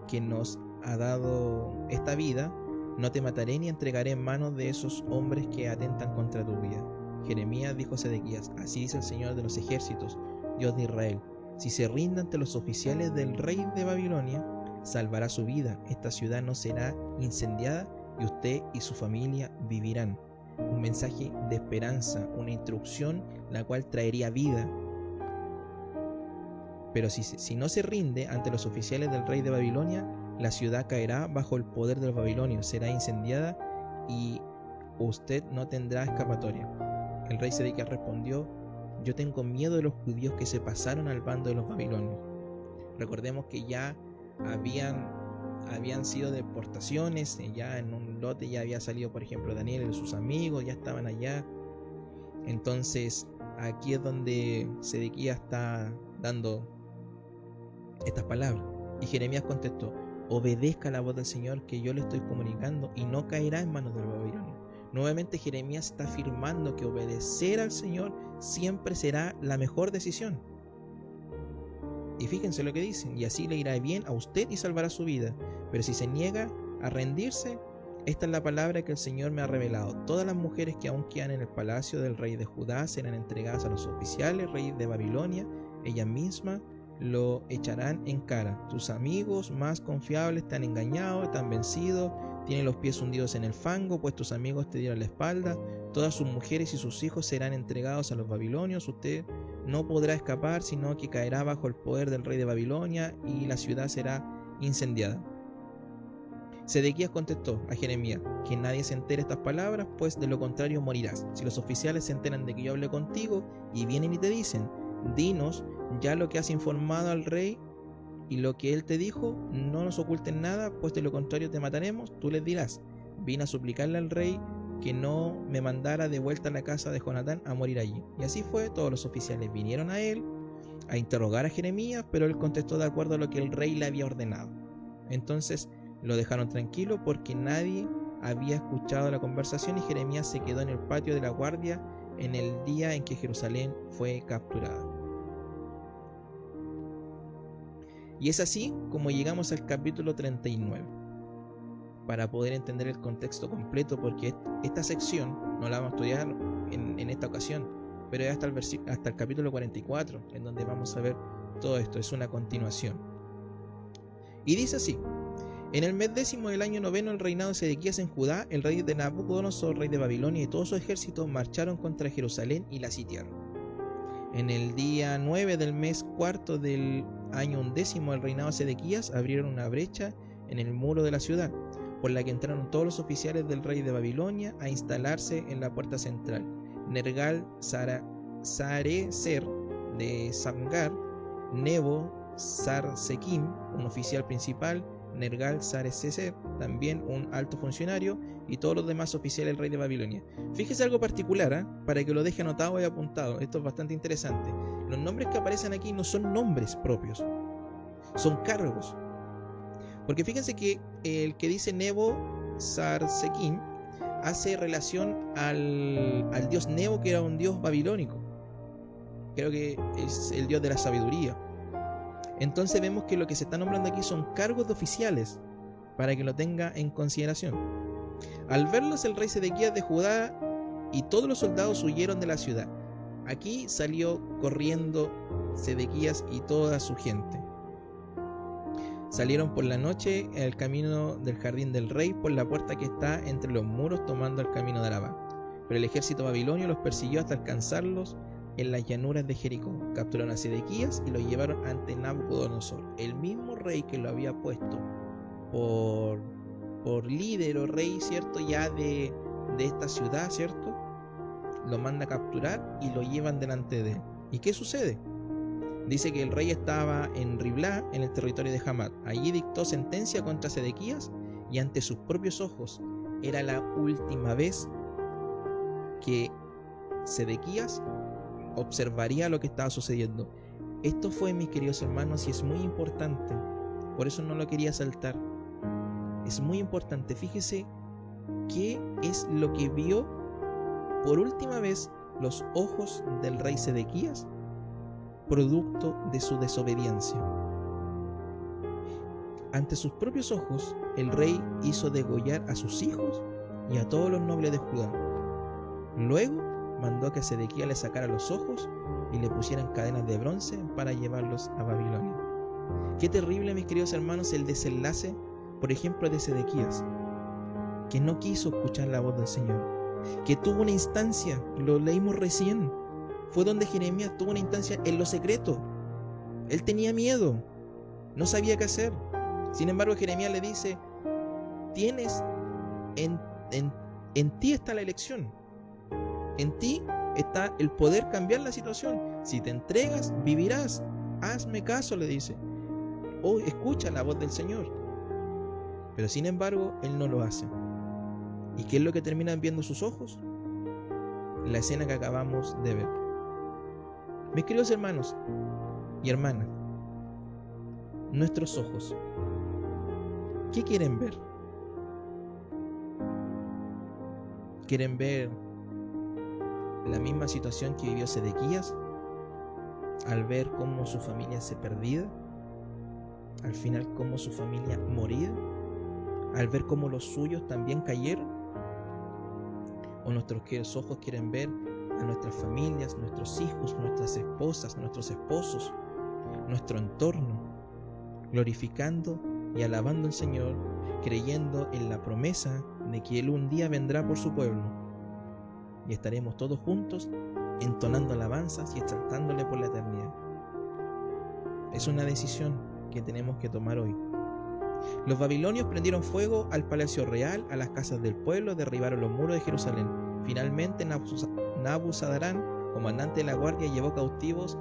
que nos ha dado esta vida, no te mataré ni entregaré en manos de esos hombres que atentan contra tu vida. Jeremías dijo a Sedequías: así dice el Señor de los ejércitos, Dios de Israel: si se rinde ante los oficiales del rey de Babilonia, salvará su vida, esta ciudad no será incendiada, y usted y su familia vivirán. Un mensaje de esperanza, una instrucción la cual traería vida. Pero si no se rinde ante los oficiales del rey de Babilonia, la ciudad caerá bajo el poder de los babilonios, será incendiada y usted no tendrá escapatoria. El rey Sedequías respondió: yo tengo miedo de los judíos que se pasaron al bando de los babilonios. Recordemos que ya habían sido deportaciones, ya en un lote ya había salido, por ejemplo, Daniel y sus amigos, ya estaban allá. Entonces aquí es donde Sedequías está dando estas palabras, y Jeremías contestó: obedezca la voz del Señor que yo le estoy comunicando, y no caerá en manos de los babilonios. Nuevamente Jeremías está afirmando que obedecer al Señor siempre será la mejor decisión. Y fíjense lo que dicen: y así le irá bien a usted y salvará su vida. Pero si se niega a rendirse, esta es la palabra que el Señor me ha revelado: todas las mujeres que aún quedan en el palacio del rey de Judá serán entregadas a los oficiales reyes de Babilonia. Ellas mismas lo echarán en cara. Tus amigos más confiables te han engañado, te han vencido, tienen los pies hundidos en el fango, pues tus amigos te dieron la espalda. Todas sus mujeres y sus hijos serán entregados a los babilonios. Usted no podrá escapar, sino que caerá bajo el poder del rey de Babilonia, y la ciudad será incendiada. Sedequías contestó a Jeremías: que nadie se entere de estas palabras, pues de lo contrario morirás. Si los oficiales se enteran de que yo hablé contigo y vienen y te dicen: dinos ya lo que has informado al rey y lo que él te dijo, no nos oculten nada, pues de lo contrario te mataremos, tú les dirás: vine a suplicarle al rey que no me mandara de vuelta a la casa de Jonatán a morir allí. Y así fue, todos los oficiales vinieron a él a interrogar a Jeremías, pero él contestó de acuerdo a lo que el rey le había ordenado. Entonces lo dejaron tranquilo porque nadie había escuchado la conversación y Jeremías se quedó en el patio de la guardia en el día en que Jerusalén fue capturada. Y es así como llegamos al capítulo 39. Para poder entender el contexto completo, porque esta sección no la vamos a estudiar en esta ocasión, pero es hasta el capítulo 44, en donde vamos a ver todo esto, es una continuación. Y dice así: en el mes 10º del año 9 del reinado de Sedequías en Judá, el rey de Nabucodonosor, rey de Babilonia, y todo su ejército marcharon contra Jerusalén y la sitiaron. En el día 9 del mes 4 del año 11 del reinado de Sedequías, abrieron una brecha en el muro de la ciudad, por la que entraron todos los oficiales del rey de Babilonia a instalarse en la puerta central. Nergal Sarecer de Samgar, Nebo Sarsekim, un oficial principal, Nergal Sarecer, también un alto funcionario, y todos los demás oficiales del rey de Babilonia. Fíjese algo particular, para que lo deje anotado y apuntado. Esto es bastante interesante. Los nombres que aparecen aquí no son nombres propios, son cargos. Porque fíjense que el que dice Nebo Sarsekim hace relación al dios Nebo, que era un dios babilónico. Creo que es el dios de la sabiduría. Entonces vemos que lo que se está nombrando aquí son cargos de oficiales, para que lo tenga en consideración. Al verlos, el rey Sedequías de Judá y todos los soldados huyeron de la ciudad. Aquí salió corriendo Sedequías y toda su gente. Salieron por la noche en el camino del jardín del rey, por la puerta que está entre los muros, tomando el camino de Arabá. Pero el ejército babilonio los persiguió hasta alcanzarlos en las llanuras de Jericó. Capturaron a Sedequías y lo llevaron ante Nabucodonosor, el mismo rey que lo había puesto por líder o rey, ¿cierto? Ya de esta ciudad, ¿cierto? Lo manda a capturar y lo llevan delante de él. ¿Y qué sucede? Dice que el rey estaba en Riblá, en el territorio de Hamat. Allí dictó sentencia contra Sedequías y ante sus propios ojos era la última vez que Sedequías observaría lo que estaba sucediendo. Esto fue, mis queridos hermanos, y es muy importante. Por eso no lo quería saltar. Es muy importante. Fíjese qué es lo que vio por última vez los ojos del rey Sedequías, producto de su desobediencia. Ante sus propios ojos, el rey hizo degollar a sus hijos y a todos los nobles de Judá. Luego mandó que a Sedequías le sacara los ojos y le pusieran cadenas de bronce para llevarlos a Babilonia. Qué terrible, mis queridos hermanos, el desenlace, por ejemplo, de Sedequías, que no quiso escuchar la voz del Señor, que tuvo una instancia, lo leímos recién, fue donde Jeremías tuvo una instancia en lo secreto. Él tenía miedo, no sabía qué hacer. Sin embargo, Jeremías le dice: tienes, en ti está la elección, en ti está el poder cambiar la situación. Si te entregas, vivirás. Hazme caso, le dice. O escucha la voz del Señor. Pero sin embargo, él no lo hace. ¿Y qué es lo que terminan viendo sus ojos? La escena que acabamos de ver. Mis queridos hermanos y hermanas, nuestros ojos, ¿qué quieren ver? ¿Quieren ver la misma situación que vivió Sedequías al ver cómo su familia se perdía, al final cómo su familia moría, al ver cómo los suyos también cayeron? ¿O nuestros ojos quieren ver a nuestras familias, nuestros hijos, nuestras esposas, nuestros esposos, nuestro entorno, glorificando y alabando al Señor, creyendo en la promesa de que Él un día vendrá por su pueblo y estaremos todos juntos entonando alabanzas y exaltándole por la eternidad? Es una decisión que tenemos que tomar hoy. Los babilonios prendieron fuego al palacio real, a las casas del pueblo, derribaron los muros de Jerusalén. Finalmente Nabuzaradán, comandante de la guardia, llevó cautivos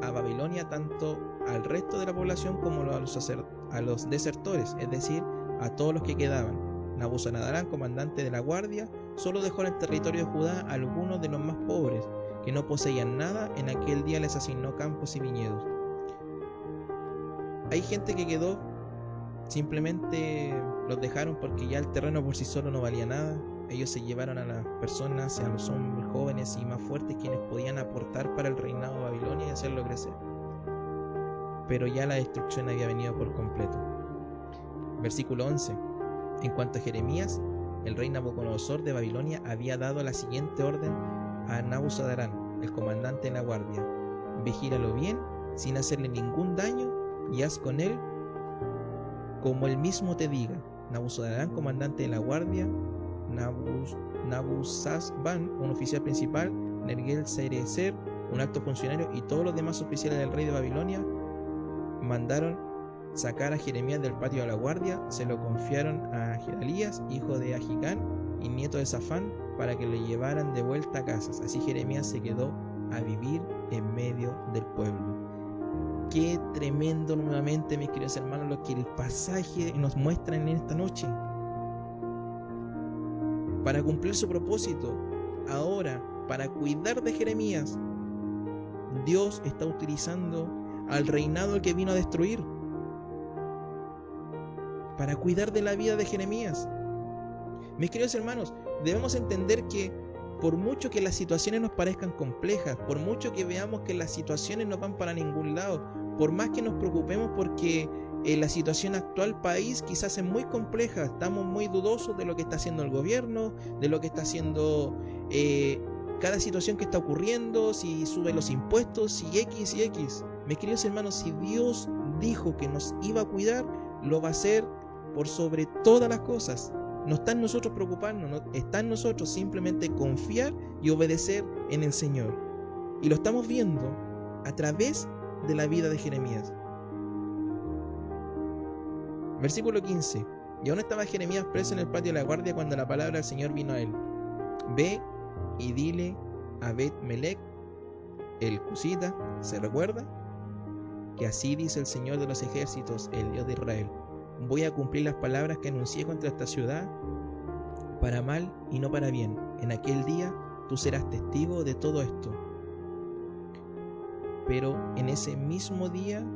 a Babilonia tanto al resto de la población como a los desertores, es decir, a todos los que quedaban. Nabuzaradán, comandante de la guardia, solo dejó en el territorio de Judá a algunos de los más pobres, que no poseían nada. En aquel día les asignó campos y viñedos. Hay gente que quedó, simplemente los dejaron porque ya el terreno por sí solo no valía nada. Ellos se llevaron a las personas, a los hombres jóvenes y más fuertes, quienes podían aportar para el reinado de Babilonia y hacerlo crecer. Pero ya la destrucción había venido por completo. Versículo 11. En cuanto a Jeremías, el rey Nabucodonosor de Babilonia había dado la siguiente orden a Nabuzaradán, el comandante de la guardia: vigílalo bien, sin hacerle ningún daño, y haz con él como él mismo te diga. Nabuzaradán, comandante de la guardia, Nabuzazban, un oficial principal, Nergal-Sarecer, un alto funcionario, y todos los demás oficiales del rey de Babilonia mandaron sacar a Jeremías del patio de la guardia. Se lo confiaron a Gedalías, hijo de Ahicam y nieto de Safán, para que lo llevaran de vuelta a casas. Así Jeremías se quedó a vivir en medio del pueblo. Qué tremendo, nuevamente, mis queridos hermanos, lo que el pasaje nos muestra en esta noche. Para cumplir su propósito, ahora, para cuidar de Jeremías, Dios está utilizando al reinado que vino a destruir, para cuidar de la vida de Jeremías. Mis queridos hermanos, debemos entender que por mucho que las situaciones nos parezcan complejas, por mucho que veamos que las situaciones no van para ningún lado, por más que nos preocupemos porque la situación actual país quizás es muy compleja, estamos muy dudosos de lo que está haciendo el gobierno, de lo que está haciendo cada situación que está ocurriendo, si sube los impuestos, si X y X. Mis queridos hermanos, si Dios dijo que nos iba a cuidar, lo va a hacer por sobre todas las cosas. No está en nosotros preocuparnos, no está en nosotros simplemente confiar y obedecer en el Señor. Y lo estamos viendo a través de la vida de Jeremías. Versículo 15. Y aún estaba Jeremías preso en el patio de la guardia cuando la palabra del Señor vino a él: ve y dile a Bet-Melech el Cusita, ¿se recuerda? Que así dice el Señor de los ejércitos, el Dios de Israel: voy a cumplir las palabras que anuncié contra esta ciudad, para mal y no para bien. En aquel día tú serás testigo de todo esto. Pero en ese mismo día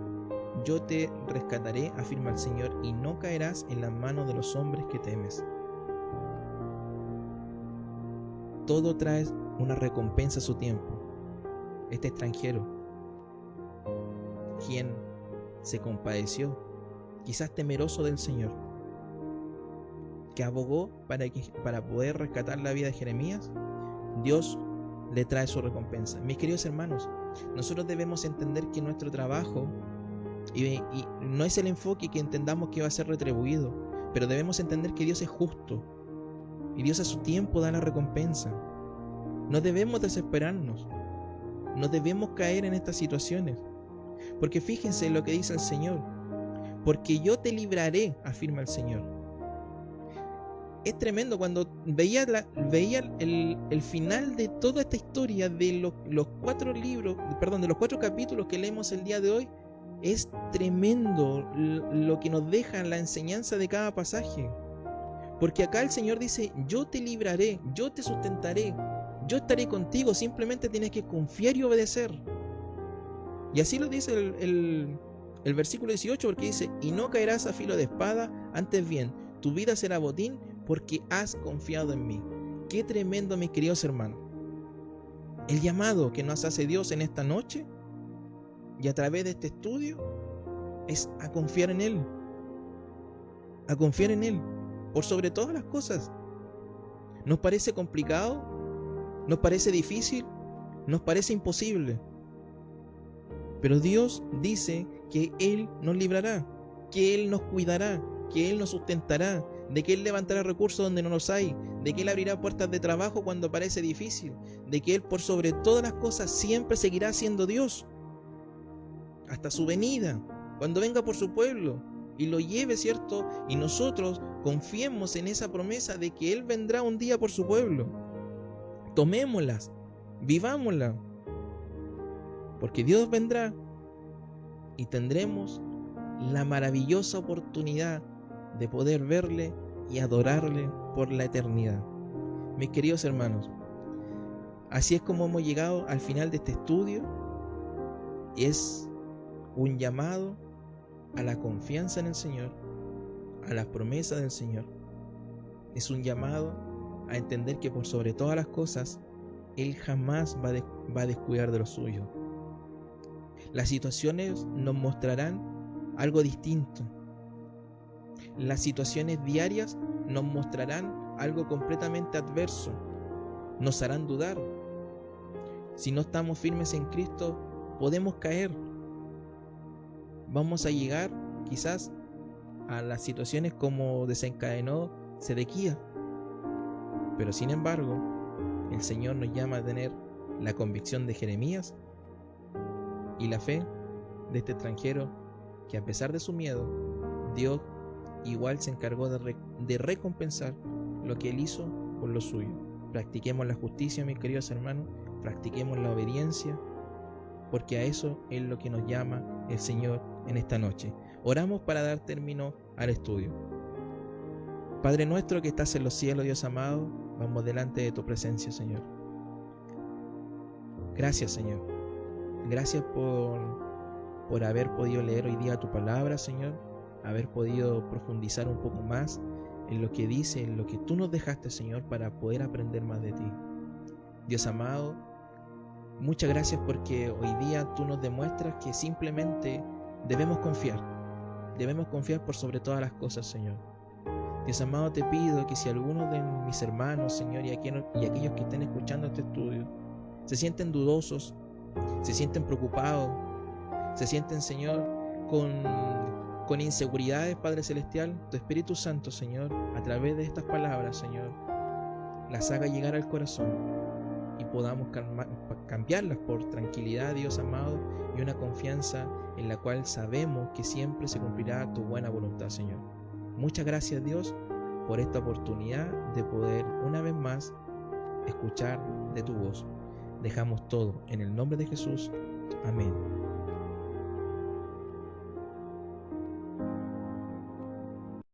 yo te rescataré, afirma el Señor, y no caerás en las manos de los hombres que temes. Todo trae una recompensa a su tiempo. Este extranjero, quien se compadeció, quizás temeroso del Señor, que abogó para poder rescatar la vida de Jeremías, Dios le trae su recompensa. Mis queridos hermanos, nosotros debemos entender que nuestro trabajo, y no es el enfoque que entendamos que va a ser retribuido, pero debemos entender que Dios es justo y Dios a su tiempo da la recompensa. No debemos desesperarnos, no debemos caer en estas situaciones, porque fíjense lo que dice el Señor: porque yo te libraré, afirma el Señor. Es tremendo cuando veía el final de toda esta historia de los 4 capítulos que leemos el día de hoy. Es tremendo lo que nos deja la enseñanza de cada pasaje. Porque acá el Señor dice: yo te libraré, yo te sustentaré, yo estaré contigo, simplemente tienes que confiar y obedecer. Y así lo dice el versículo 18, porque dice: y no caerás a filo de espada, antes bien, tu vida será botín, porque has confiado en mí. Qué tremendo, mis queridos hermanos. El llamado que nos hace Dios en esta noche y a través de este estudio es a confiar en Él. A confiar en Él por sobre todas las cosas. ¿Nos parece complicado? ¿Nos parece difícil? ¿Nos parece imposible? Pero Dios dice que Él nos librará, que Él nos cuidará, que Él nos sustentará, de que Él levantará recursos donde no los hay, de que Él abrirá puertas de trabajo cuando parece difícil, de que Él por sobre todas las cosas siempre seguirá siendo Dios, hasta su venida, cuando venga por su pueblo y lo lleve, ¿cierto? Y nosotros confiemos en esa promesa de que Él vendrá un día por su pueblo. Tomémoslas, vivámoslas, porque Dios vendrá y tendremos la maravillosa oportunidad de poder verle y adorarle por la eternidad. Mis queridos hermanos, así es como hemos llegado al final de este estudio. Es un llamado a la confianza en el Señor, a las promesas del Señor. Es un llamado a entender que por sobre todas las cosas, Él jamás va a descuidar de lo suyo. Las situaciones nos mostrarán algo distinto. Las situaciones diarias nos mostrarán algo completamente adverso. Nos harán dudar. Si no estamos firmes en Cristo, podemos caer. Vamos a llegar quizás a las situaciones como desencadenó Sedequías. Pero sin embargo, el Señor nos llama a tener la convicción de Jeremías y la fe de este extranjero que, a pesar de su miedo, Dios igual se encargó de recompensar lo que Él hizo por lo suyo. Practiquemos la justicia, mis queridos hermanos, practiquemos la obediencia, porque a eso es lo que nos llama el Señor en esta noche. Oramos para dar término al estudio. Padre nuestro que estás en los cielos, Dios amado, vamos delante de tu presencia, Señor. Gracias, Señor. Gracias por haber podido leer hoy día tu palabra, Señor, haber podido profundizar un poco más en lo que dice, en lo que tú nos dejaste, Señor, para poder aprender más de ti. Dios amado, muchas gracias porque hoy día tú nos demuestras que simplemente debemos confiar por sobre todas las cosas, Señor. Dios amado, te pido que si algunos de mis hermanos, Señor, y aquellos que estén escuchando este estudio se sienten dudosos, se sienten preocupados, se sienten, Señor, con inseguridades, Padre Celestial, tu Espíritu Santo, Señor, a través de estas palabras, Señor, las haga llegar al corazón y podamos cambiarlas por tranquilidad, Dios amado, y una confianza en la cual sabemos que siempre se cumplirá tu buena voluntad, Señor. Muchas gracias, Dios, por esta oportunidad de poder una vez más escuchar de tu voz. Dejamos todo en el nombre de Jesús. Amén.